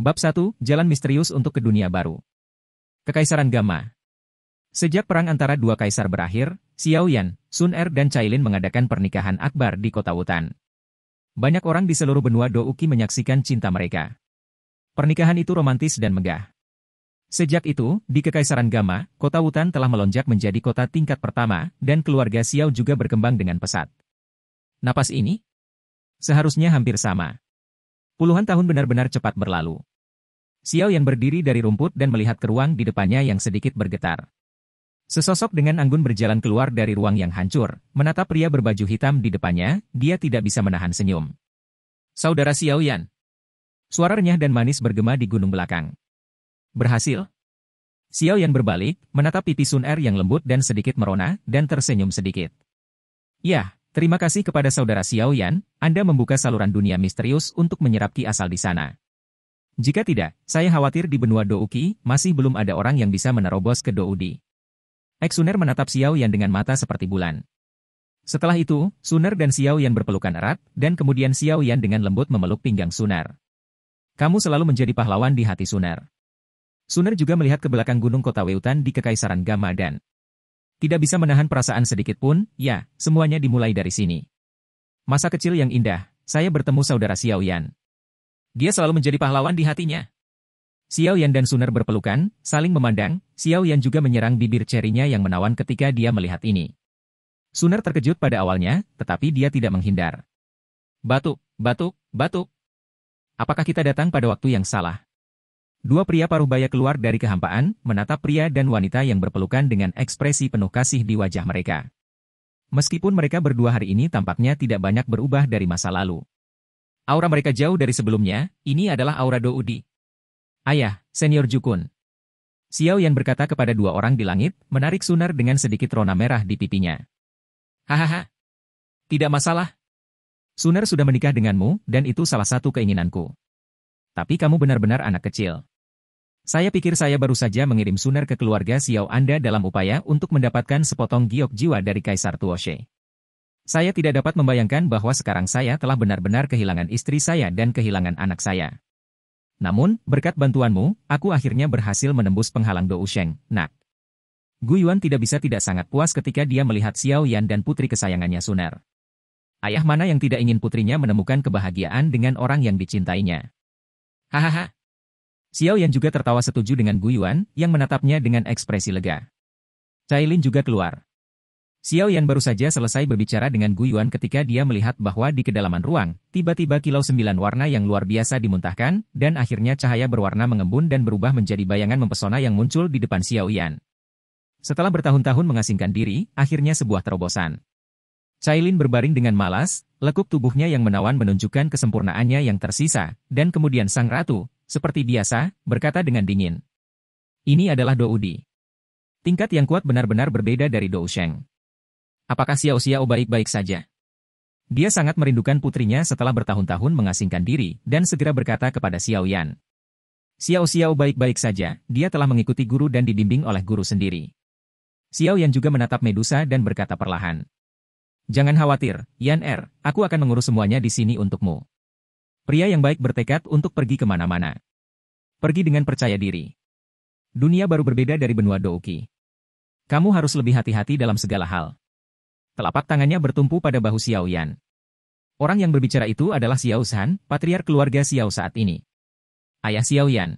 Bab 1, Jalan Misterius untuk ke Dunia Baru. Kekaisaran Gamma. Sejak perang antara dua kaisar berakhir, Xiao Yan, Sun Er dan Cailin mengadakan pernikahan akbar di kota Wutan. Banyak orang di seluruh benua Douqi menyaksikan cinta mereka. Pernikahan itu romantis dan megah. Sejak itu, di Kekaisaran Gamma, kota Wutan telah melonjak menjadi kota tingkat pertama, dan keluarga Xiao juga berkembang dengan pesat. Napas ini? Seharusnya hampir sama. Puluhan tahun benar-benar cepat berlalu. Xiao Yan berdiri dari rumput dan melihat ke ruang di depannya yang sedikit bergetar. Sesosok dengan anggun berjalan keluar dari ruang yang hancur, menatap pria berbaju hitam di depannya, dia tidak bisa menahan senyum. Saudara Xiao Yan. Suara renyah dan manis bergema di gunung belakang. Berhasil? Xiao Yan berbalik, menatap pipi Sun Er yang lembut dan sedikit merona, dan tersenyum sedikit. Ya, terima kasih kepada saudara Xiao Yan, Anda membuka saluran dunia misterius untuk menyerap ki asal di sana. Jika tidak, saya khawatir di benua Douqi, masih belum ada orang yang bisa menerobos ke Doudi. Suner menatap Xiao Yan dengan mata seperti bulan. Setelah itu, Suner dan Xiao Yan berpelukan erat, dan kemudian Xiao Yan dengan lembut memeluk pinggang Suner. Kamu selalu menjadi pahlawan di hati Suner. Suner juga melihat ke belakang gunung kota Wutan di Kekaisaran Gamma dan tidak bisa menahan perasaan sedikit pun, ya, semuanya dimulai dari sini. Masa kecil yang indah, saya bertemu saudara Xiao Yan. Dia selalu menjadi pahlawan di hatinya. Xiao Yan dan Suner berpelukan, saling memandang, Xiao Yan juga menyerang bibir cerinya yang menawan ketika dia melihat ini. Suner terkejut pada awalnya, tetapi dia tidak menghindar. Batuk, batuk, batuk. Apakah kita datang pada waktu yang salah? Dua pria paruh baya keluar dari kehampaan, menatap pria dan wanita yang berpelukan dengan ekspresi penuh kasih di wajah mereka. Meskipun mereka berdua hari ini tampaknya tidak banyak berubah dari masa lalu. Aura mereka jauh dari sebelumnya, ini adalah aura Doudi. Ayah, Senior Jukun. Xiao Yan berkata kepada dua orang di langit, menarik Suner dengan sedikit rona merah di pipinya. Hahaha. Tidak masalah. Suner sudah menikah denganmu, dan itu salah satu keinginanku. Tapi kamu benar-benar anak kecil. Saya pikir saya baru saja mengirim Suner ke keluarga Xiao Anda dalam upaya untuk mendapatkan sepotong giok jiwa dari Kaisar Tuoshe. Saya tidak dapat membayangkan bahwa sekarang saya telah benar-benar kehilangan istri saya dan kehilangan anak saya. Namun, berkat bantuanmu, aku akhirnya berhasil menembus penghalang Dou Sheng, nak. Gu Yuan tidak bisa tidak sangat puas ketika dia melihat Xiao Yan dan putri kesayangannya Suner. Ayah mana yang tidak ingin putrinya menemukan kebahagiaan dengan orang yang dicintainya? Hahaha. Xiao Yan juga tertawa setuju dengan Gu Yuan, yang menatapnya dengan ekspresi lega. Cailin juga keluar. Xiao Yan baru saja selesai berbicara dengan Gu Yuan ketika dia melihat bahwa di kedalaman ruang, tiba-tiba kilau 9 warna yang luar biasa dimuntahkan, dan akhirnya cahaya berwarna mengembun dan berubah menjadi bayangan mempesona yang muncul di depan Xiao Yan. Setelah bertahun-tahun mengasingkan diri, akhirnya sebuah terobosan. Cailin berbaring dengan malas, lekuk tubuhnya yang menawan menunjukkan kesempurnaannya yang tersisa, dan kemudian sang ratu, seperti biasa, berkata dengan dingin. Ini adalah Doudi. Tingkat yang kuat benar-benar berbeda dari Dou Sheng. Apakah Xiao Xiao baik-baik saja? Dia sangat merindukan putrinya setelah bertahun-tahun mengasingkan diri, dan segera berkata kepada Xiao Yan. Xiao Xiao baik-baik saja, dia telah mengikuti guru dan dibimbing oleh guru sendiri. Xiao Yan juga menatap Medusa dan berkata perlahan. Jangan khawatir, Yan Er, aku akan mengurus semuanya di sini untukmu. Pria yang baik bertekad untuk pergi kemana-mana. Pergi dengan percaya diri. Dunia baru berbeda dari benua Douqi. Kamu harus lebih hati-hati dalam segala hal. Telapak tangannya bertumpu pada bahu Xiao Yan. Orang yang berbicara itu adalah Xiao Shan, patriark keluarga Xiao saat ini. Ayah Xiao Yan.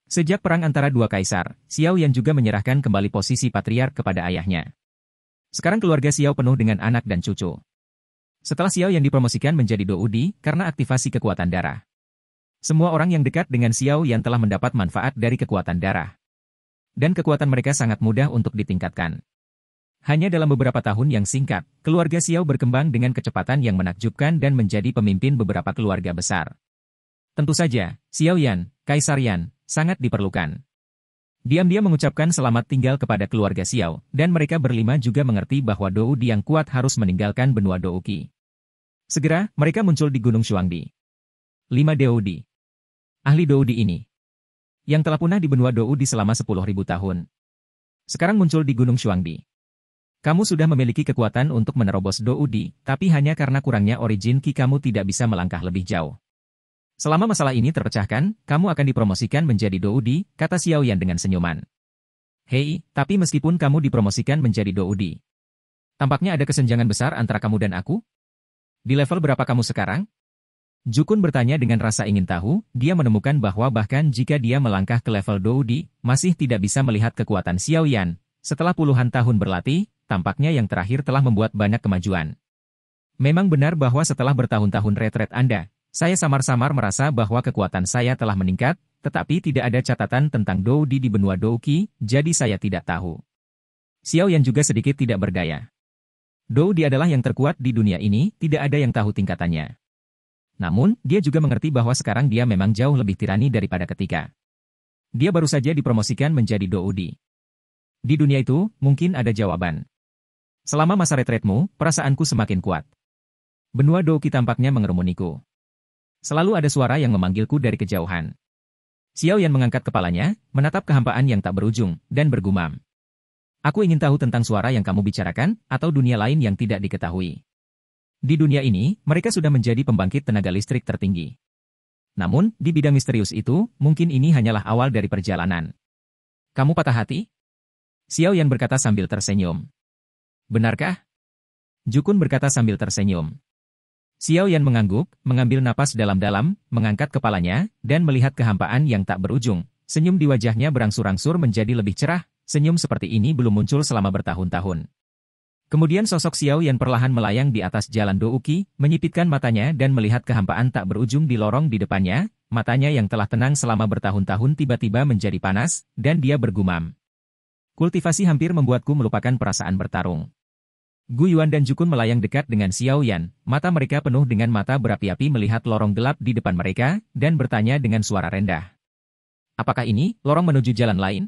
Sejak perang antara dua kaisar, Xiao Yan juga menyerahkan kembali posisi patriark kepada ayahnya. Sekarang keluarga Xiao penuh dengan anak dan cucu. Setelah Xiao Yan dipromosikan menjadi Doudi karena aktivasi kekuatan darah. Semua orang yang dekat dengan Xiao Yan telah mendapat manfaat dari kekuatan darah. Dan kekuatan mereka sangat mudah untuk ditingkatkan. Hanya dalam beberapa tahun yang singkat, keluarga Xiao berkembang dengan kecepatan yang menakjubkan dan menjadi pemimpin beberapa keluarga besar. Tentu saja, Xiao Yan, Kaisar Yan, sangat diperlukan. Diam-diam mengucapkan selamat tinggal kepada keluarga Xiao, dan mereka berlima juga mengerti bahwa Doudi yang kuat harus meninggalkan benua Douqi. Segera, mereka muncul di Gunung Shuangdi. 5 Doudi. Ahli Doudi ini, yang telah punah di benua Doudi selama 10.000 tahun. Sekarang muncul di Gunung Shuangdi. Kamu sudah memiliki kekuatan untuk menerobos Doudi, tapi hanya karena kurangnya origin ki kamu tidak bisa melangkah lebih jauh. Selama masalah ini terpecahkan, kamu akan dipromosikan menjadi Doudi, kata Xiao Yan dengan senyuman. Hei, tapi meskipun kamu dipromosikan menjadi Doudi, tampaknya ada kesenjangan besar antara kamu dan aku? Di level berapa kamu sekarang? Jukun bertanya dengan rasa ingin tahu, dia menemukan bahwa bahkan jika dia melangkah ke level Doudi, masih tidak bisa melihat kekuatan Xiao Yan. Setelah puluhan tahun berlatih, tampaknya yang terakhir telah membuat banyak kemajuan. Memang benar bahwa setelah bertahun-tahun retret Anda, saya samar-samar merasa bahwa kekuatan saya telah meningkat, tetapi tidak ada catatan tentang Doudi di benua Douqi, jadi saya tidak tahu. Xiao Yan juga sedikit tidak berdaya. Doudi adalah yang terkuat di dunia ini, tidak ada yang tahu tingkatannya. Namun, dia juga mengerti bahwa sekarang dia memang jauh lebih tirani daripada ketika dia baru saja dipromosikan menjadi Doudi. Di dunia itu, mungkin ada jawaban. Selama masa retretmu, perasaanku semakin kuat. Benua Douqi tampaknya mengerumuniku. Selalu ada suara yang memanggilku dari kejauhan. Xiao Yan mengangkat kepalanya, menatap kehampaan yang tak berujung, dan bergumam. Aku ingin tahu tentang suara yang kamu bicarakan, atau dunia lain yang tidak diketahui. Di dunia ini, mereka sudah menjadi pembangkit tenaga listrik tertinggi. Namun, di bidang misterius itu, mungkin ini hanyalah awal dari perjalanan. Kamu patah hati? Xiao Yan berkata sambil tersenyum. Benarkah? Jukun berkata sambil tersenyum. Xiao Yan mengangguk, mengambil napas dalam-dalam, mengangkat kepalanya, dan melihat kehampaan yang tak berujung. Senyum di wajahnya berangsur-angsur menjadi lebih cerah, senyum seperti ini belum muncul selama bertahun-tahun. Kemudian sosok Xiao Yan perlahan melayang di atas jalan Douqi, menyipitkan matanya dan melihat kehampaan tak berujung di lorong di depannya, matanya yang telah tenang selama bertahun-tahun tiba-tiba menjadi panas, dan dia bergumam. Kultivasi hampir membuatku melupakan perasaan bertarung. Gu Yuan dan Jukun melayang dekat dengan Xiao Yan, mata mereka penuh dengan mata berapi-api melihat lorong gelap di depan mereka, dan bertanya dengan suara rendah. Apakah ini lorong menuju jalan lain?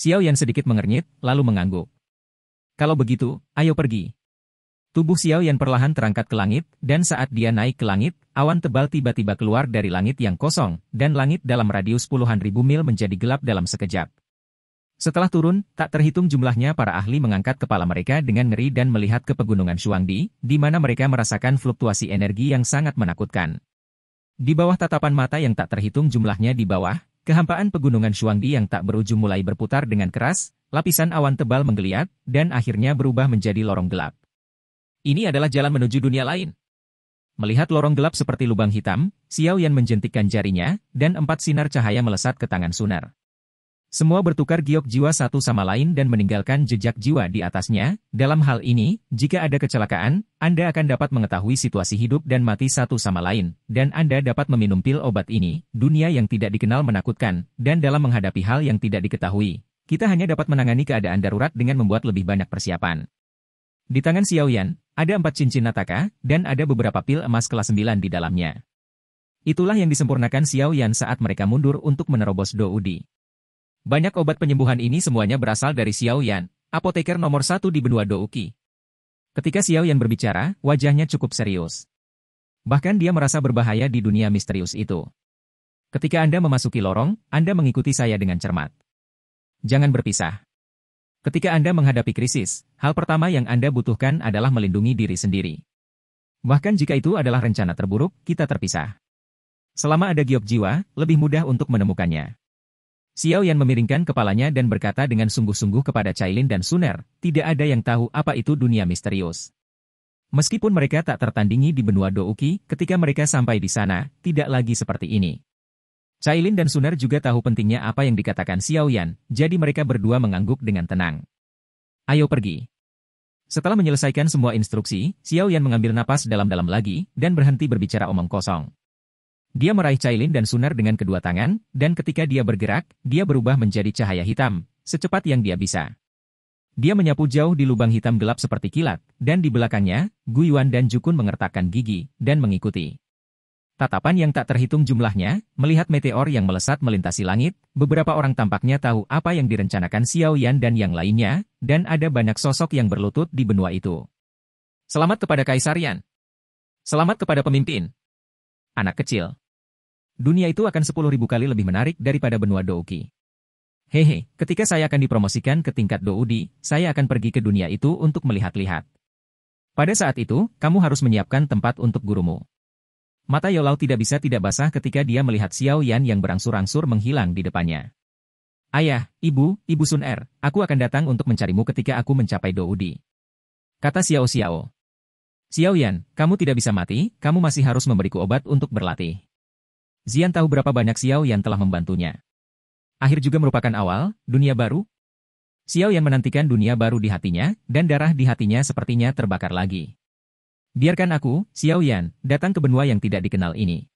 Xiao Yan sedikit mengernyit, lalu mengangguk. Kalau begitu, ayo pergi. Tubuh Xiao Yan perlahan terangkat ke langit, dan saat dia naik ke langit, awan tebal tiba-tiba keluar dari langit yang kosong, dan langit dalam radius puluhan ribu mil menjadi gelap dalam sekejap. Setelah turun, tak terhitung jumlahnya para ahli mengangkat kepala mereka dengan ngeri dan melihat ke pegunungan Shuangdi, di mana mereka merasakan fluktuasi energi yang sangat menakutkan. Di bawah tatapan mata yang tak terhitung jumlahnya di bawah, kehampaan pegunungan Shuangdi yang tak berujung mulai berputar dengan keras, lapisan awan tebal menggeliat, dan akhirnya berubah menjadi lorong gelap. Ini adalah jalan menuju dunia lain. Melihat lorong gelap seperti lubang hitam, Xiao Yan menjentikkan jarinya, dan 4 sinar cahaya melesat ke tangan Suner. Semua bertukar giok jiwa satu sama lain dan meninggalkan jejak jiwa di atasnya. Dalam hal ini, jika ada kecelakaan, Anda akan dapat mengetahui situasi hidup dan mati satu sama lain, dan Anda dapat meminum pil obat ini. Dunia yang tidak dikenal menakutkan, dan dalam menghadapi hal yang tidak diketahui, kita hanya dapat menangani keadaan darurat dengan membuat lebih banyak persiapan. Di tangan Xiao Yan, ada 4 cincin Nataka, dan ada beberapa pil emas kelas 9 di dalamnya. Itulah yang disempurnakan Xiao Yan saat mereka mundur untuk menerobos Doudi. Banyak obat penyembuhan ini semuanya berasal dari Xiao Yan, apoteker nomor 1 di benua Douqi. Ketika Xiao Yan berbicara, wajahnya cukup serius. Bahkan dia merasa berbahaya di dunia misterius itu. Ketika Anda memasuki lorong, Anda mengikuti saya dengan cermat. Jangan berpisah. Ketika Anda menghadapi krisis, hal pertama yang Anda butuhkan adalah melindungi diri sendiri. Bahkan jika itu adalah rencana terburuk, kita terpisah. Selama ada giok jiwa, lebih mudah untuk menemukannya. Xiao Yan memiringkan kepalanya dan berkata dengan sungguh-sungguh kepada Cailin dan Suner, tidak ada yang tahu apa itu dunia misterius. Meskipun mereka tak tertandingi di benua Douqi, ketika mereka sampai di sana, tidak lagi seperti ini. Cailin dan Suner juga tahu pentingnya apa yang dikatakan Xiao Yan, jadi mereka berdua mengangguk dengan tenang. Ayo pergi. Setelah menyelesaikan semua instruksi, Xiao Yan mengambil napas dalam-dalam lagi, dan berhenti berbicara omong kosong. Dia meraih Cailin dan Suner dengan kedua tangan, dan ketika dia bergerak, dia berubah menjadi cahaya hitam, secepat yang dia bisa. Dia menyapu jauh di lubang hitam gelap seperti kilat, dan di belakangnya, Gu Yuan dan Jukun mengertakkan gigi, dan mengikuti. Tatapan yang tak terhitung jumlahnya, melihat meteor yang melesat melintasi langit, beberapa orang tampaknya tahu apa yang direncanakan Xiao Yan dan yang lainnya, dan ada banyak sosok yang berlutut di benua itu. Selamat kepada Kaisar Yan. Selamat kepada pemimpin. Anak kecil. Dunia itu akan 10.000 kali lebih menarik daripada benua Douqi. Hehe, ketika saya akan dipromosikan ke tingkat Doudi, saya akan pergi ke dunia itu untuk melihat-lihat. Pada saat itu, kamu harus menyiapkan tempat untuk gurumu. Mata Yolau tidak bisa tidak basah ketika dia melihat Xiao Yan yang berangsur-angsur menghilang di depannya. Ayah, Ibu Sun Er, aku akan datang untuk mencarimu ketika aku mencapai Doudi. Kata Xiao Xiao. Xiao Yan, kamu tidak bisa mati, kamu masih harus memberiku obat untuk berlatih. Zian tahu berapa banyak Xiao Yan telah membantunya. Akhir juga merupakan awal, dunia baru. Xiao Yan menantikan dunia baru di hatinya, dan darah di hatinya sepertinya terbakar lagi. Biarkan aku, Xiao Yan, datang ke benua yang tidak dikenal ini.